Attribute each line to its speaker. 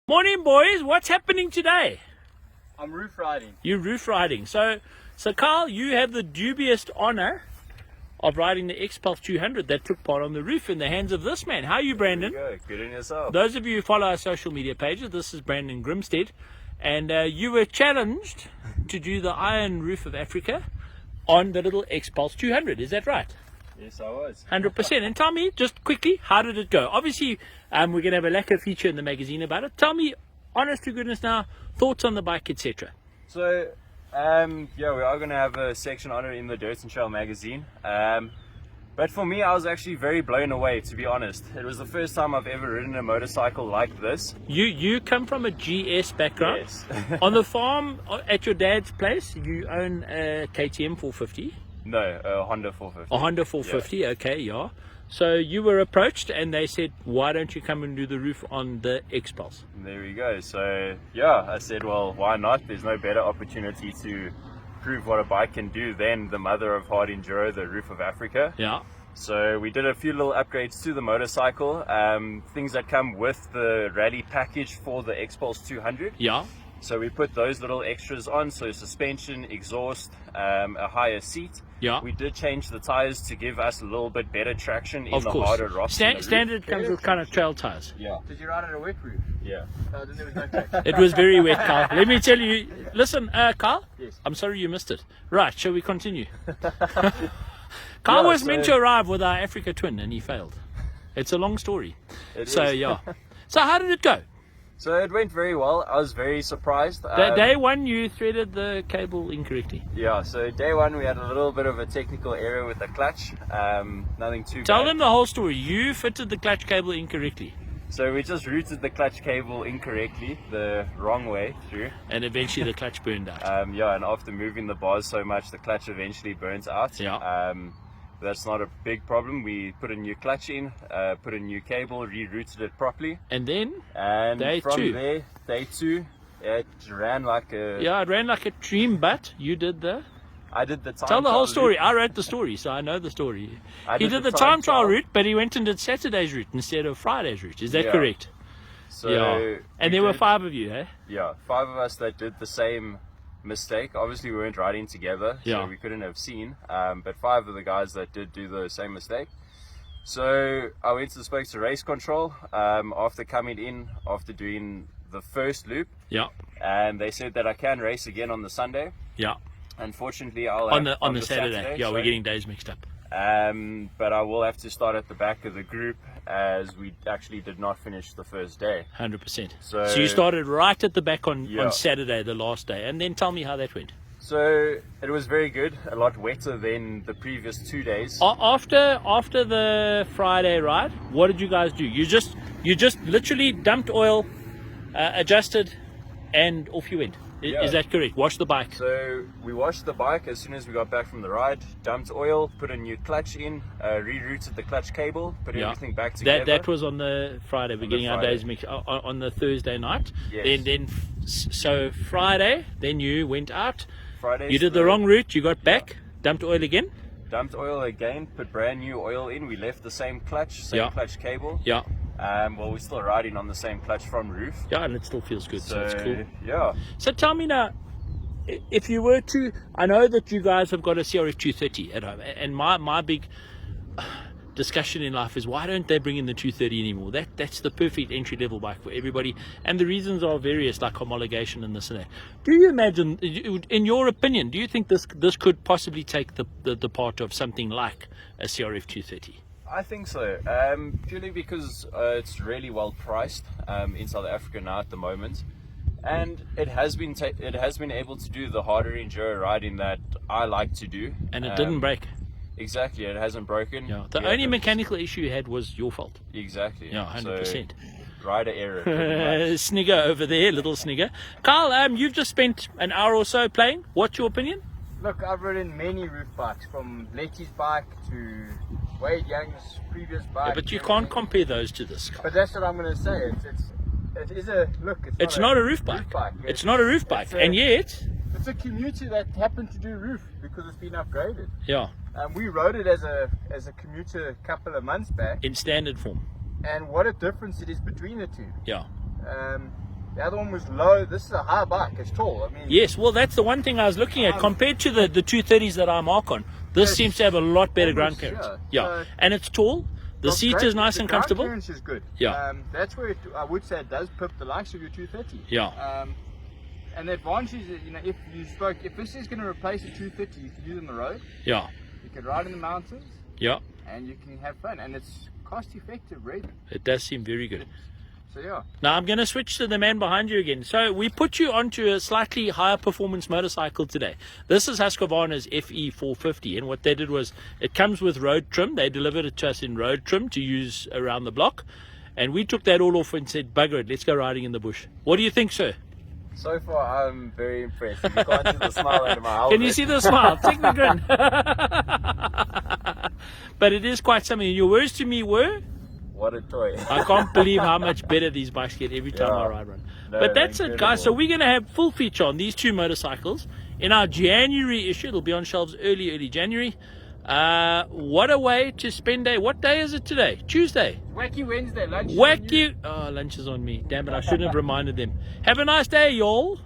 Speaker 1: Morning, boys. What's happening today?
Speaker 2: I'm roof riding.
Speaker 1: You're roof riding. So Carl, you have the dubious honor of riding the X-Pulse 200 that took part on the roof in the hands of this man. How are you, Brandon?
Speaker 2: There you go. Good on yourself.
Speaker 1: Those of you who follow our social media pages, this is Brandon Grimstead, and you were challenged to do the Iron Roof of Africa on the little X-Pulse 200. Is that right?
Speaker 2: Yes, I was.
Speaker 1: 100%. And tell me, just quickly, how did it go? Obviously, we're going to have a lacquer feature in the magazine about it. Tell me, honest to goodness now, thoughts on the bike, etc.
Speaker 2: So, yeah, we are going to have a section on it in the Dirt and Trail magazine. But for me, I was actually very blown away, to be honest. It was the first time I've ever ridden a motorcycle like this.
Speaker 1: You come from a GS background.
Speaker 2: Yes.
Speaker 1: On the farm at your dad's place, you own a KTM 450.
Speaker 2: No, a Honda 450.
Speaker 1: A Honda 450,
Speaker 2: Yeah.
Speaker 1: okay, yeah. So you were approached and they said, why don't you come and do the roof on the X-Pulse?
Speaker 2: There we go. So, yeah, I said, well, why not? There's no better opportunity to prove what a bike can do than the mother of hard enduro, the Roof of Africa.
Speaker 1: Yeah.
Speaker 2: So we did a few little upgrades to the motorcycle, things that come with the rally package for the X-Pulse 200.
Speaker 1: Yeah.
Speaker 2: So we put those little extras on, so suspension, exhaust, a higher seat.
Speaker 1: Yeah.
Speaker 2: We did change the tires to give us a little bit better traction in
Speaker 1: Of
Speaker 2: the
Speaker 1: course.
Speaker 2: harder rocks. in the roof.
Speaker 1: Standard comes with kind of trail tires.
Speaker 2: Yeah,
Speaker 3: Did you ride on a wet roof?
Speaker 2: yeah.
Speaker 3: Then there was no traction.
Speaker 1: It was very wet, Carl. Let me tell you. Listen, Carl.
Speaker 3: Yes.
Speaker 1: I'm sorry you missed it. Right, shall we continue? Carl
Speaker 2: Yeah,
Speaker 1: was meant to arrive with our Africa twin and he failed. It's a long story.
Speaker 2: It
Speaker 1: So,
Speaker 2: is.
Speaker 1: yeah. So how did it go?
Speaker 2: So it went very well. I was very surprised.
Speaker 1: Day one, you threaded the cable incorrectly.
Speaker 2: Yeah, so day one we had a little bit of a technical error with the clutch. Nothing too
Speaker 1: Tell
Speaker 2: bad.
Speaker 1: them the whole story. You fitted the clutch cable incorrectly.
Speaker 2: So we just routed the clutch cable incorrectly, the wrong way through.
Speaker 1: And eventually the clutch burned out.
Speaker 2: Yeah, and after moving the bars so much, the clutch eventually burnt out.
Speaker 1: Yeah.
Speaker 2: That's not a big problem. We put a new clutch in, put a new cable, rerouted it properly.
Speaker 1: And then,
Speaker 2: And
Speaker 1: Day
Speaker 2: from
Speaker 1: two.
Speaker 2: there, day two, it ran like a...
Speaker 1: yeah, it ran like a dream, but you did the...
Speaker 2: I did the time
Speaker 1: Tell the
Speaker 2: trial
Speaker 1: whole story.
Speaker 2: route.
Speaker 1: I wrote the story, so I know the story.
Speaker 2: I
Speaker 1: He did the time trial route, but he went and did Saturday's route instead of Friday's route. Is that
Speaker 2: Yeah.
Speaker 1: correct?
Speaker 2: So
Speaker 1: Yeah. And
Speaker 2: we
Speaker 1: there were
Speaker 2: did-
Speaker 1: 5 of you, eh?
Speaker 2: Yeah, 5 of us that did the same mistake. Obviously, we weren't riding together,
Speaker 1: Yeah.
Speaker 2: so we couldn't have seen. But 5 of the guys that did do the same mistake. So I went to spoke to race control after coming in, after doing the first loop,
Speaker 1: Yeah.
Speaker 2: and they said that I can race again on the Sunday.
Speaker 1: Yeah.
Speaker 2: Unfortunately, I'll
Speaker 1: On
Speaker 2: have,
Speaker 1: the Saturday. Yeah, we're
Speaker 2: sorry.
Speaker 1: getting days mixed up.
Speaker 2: But I will have to start at the back of the group as we actually did not finish the first day.
Speaker 1: 100%.
Speaker 2: So-
Speaker 1: So you started right at the back on
Speaker 2: Yeah.
Speaker 1: Saturday, the last day. And then tell me how that went.
Speaker 2: So it was very good, a lot wetter than the previous 2 days.
Speaker 1: After the Friday ride, what did you guys do? You just literally dumped oil, adjusted, and off you went.
Speaker 2: Yeah.
Speaker 1: Is that correct? Wash the bike.
Speaker 2: So we washed the bike as soon as we got back from the ride, dumped oil, put a new clutch in, rerouted the clutch cable, put
Speaker 1: Yeah.
Speaker 2: everything back together.
Speaker 1: That was on the Friday. We're
Speaker 2: the
Speaker 1: getting our
Speaker 2: Friday.
Speaker 1: days mixed on the Thursday night.
Speaker 2: Yes.
Speaker 1: So Friday, then you went out.
Speaker 2: Friday.
Speaker 1: You did the wrong route. You got back, dumped oil again.
Speaker 2: Dumped oil again, put brand new oil in. We left the same clutch, same
Speaker 1: Yeah.
Speaker 2: clutch cable.
Speaker 1: Yeah,
Speaker 2: Well, we're still riding on the same clutch from roof.
Speaker 1: yeah, and it still feels good. So it's cool.
Speaker 2: Yeah.
Speaker 1: So tell me now, if you were to, I know that you guys have got a CRF 230 at home, and my big discussion in life is why don't they bring in the 230 anymore? That's the perfect entry level bike for everybody, and the reasons are various, like homologation and this and that. Do you imagine, in your opinion, do you think this could possibly take the part of something like a CRF 230?
Speaker 2: I think so, purely because it's really well priced in South Africa now at the moment, and it has been able to do the harder enduro riding that I like to do,
Speaker 1: And it didn't break.
Speaker 2: Exactly, it hasn't broken.
Speaker 1: Yeah, the
Speaker 2: Yeah,
Speaker 1: only
Speaker 2: but-
Speaker 1: mechanical issue you had was your fault.
Speaker 2: Exactly.
Speaker 1: Yeah, 100%.
Speaker 2: So, rider error. pretty much.
Speaker 1: Snigger over there, little snigger. Carl, you've just spent an hour or so playing. What's your opinion?
Speaker 3: Look, I've ridden many roof bikes, from Letty's bike to Wade Young's previous bike.
Speaker 1: Yeah, but you can't compare those to this, Carl.
Speaker 3: But that's what I'm going to say. It is a look.
Speaker 1: It's not a roof bike. It's not a roof bike,
Speaker 3: It's a-
Speaker 1: and yet,
Speaker 3: It's a commuter that happened to do roof because it's been upgraded.
Speaker 1: yeah,
Speaker 3: We rode it as a commuter a couple of months back,
Speaker 1: in standard form.
Speaker 3: and what a difference it is between the two.
Speaker 1: Yeah,
Speaker 3: The other one was low. This is a high bike. It's tall. I mean,
Speaker 1: Yes, well, that's the one thing I was looking at. Compared to the 230s that I mark on, this
Speaker 3: Yes.
Speaker 1: seems to have a lot better ground
Speaker 3: Almost,
Speaker 1: clearance.
Speaker 3: yeah.
Speaker 1: Yeah,
Speaker 3: So-
Speaker 1: and it's tall. The seat
Speaker 3: great.
Speaker 1: is nice
Speaker 3: The
Speaker 1: and
Speaker 3: ground
Speaker 1: comfortable.
Speaker 3: clearance is good.
Speaker 1: Yeah.
Speaker 3: That's where I would say it does pip the likes of your 230.
Speaker 1: Yeah.
Speaker 3: And the advantage is, if this is going to replace a 230, you can use it on the road.
Speaker 1: Yeah,
Speaker 3: You can ride in the mountains,
Speaker 1: yeah,
Speaker 3: and you can have fun. And it's cost effective, really.
Speaker 1: it does seem very good.
Speaker 3: So yeah.
Speaker 1: Now I'm going to switch to the man behind you again. So we put you onto a slightly higher performance motorcycle today. This is Husqvarna's FE450, and what they did was it comes with road trim. They delivered it to us in road trim to use around the block, and we took that all off and said, bugger it, let's go riding in the bush. What do you think, sir?
Speaker 2: So far, I'm very impressed. You can't see the smile under my helmet.
Speaker 1: Can you see the smile? Take the grin. But it is quite something. Your words to me were,
Speaker 2: What a toy.
Speaker 1: I can't believe how much better these bikes get every time I
Speaker 2: Yeah.
Speaker 1: ride one.
Speaker 2: No,
Speaker 1: But that's it, guys. So
Speaker 2: incredible.
Speaker 1: we're going to have full feature on these two motorcycles in our January issue. It'll be on shelves early January. What a way to spend day. What day is it today? Tuesday.
Speaker 3: Wacky Wednesday lunch. is on you.
Speaker 1: Wacky. Oh, lunch is on me. Damn it, I shouldn't have reminded them. Have a nice day, y'all.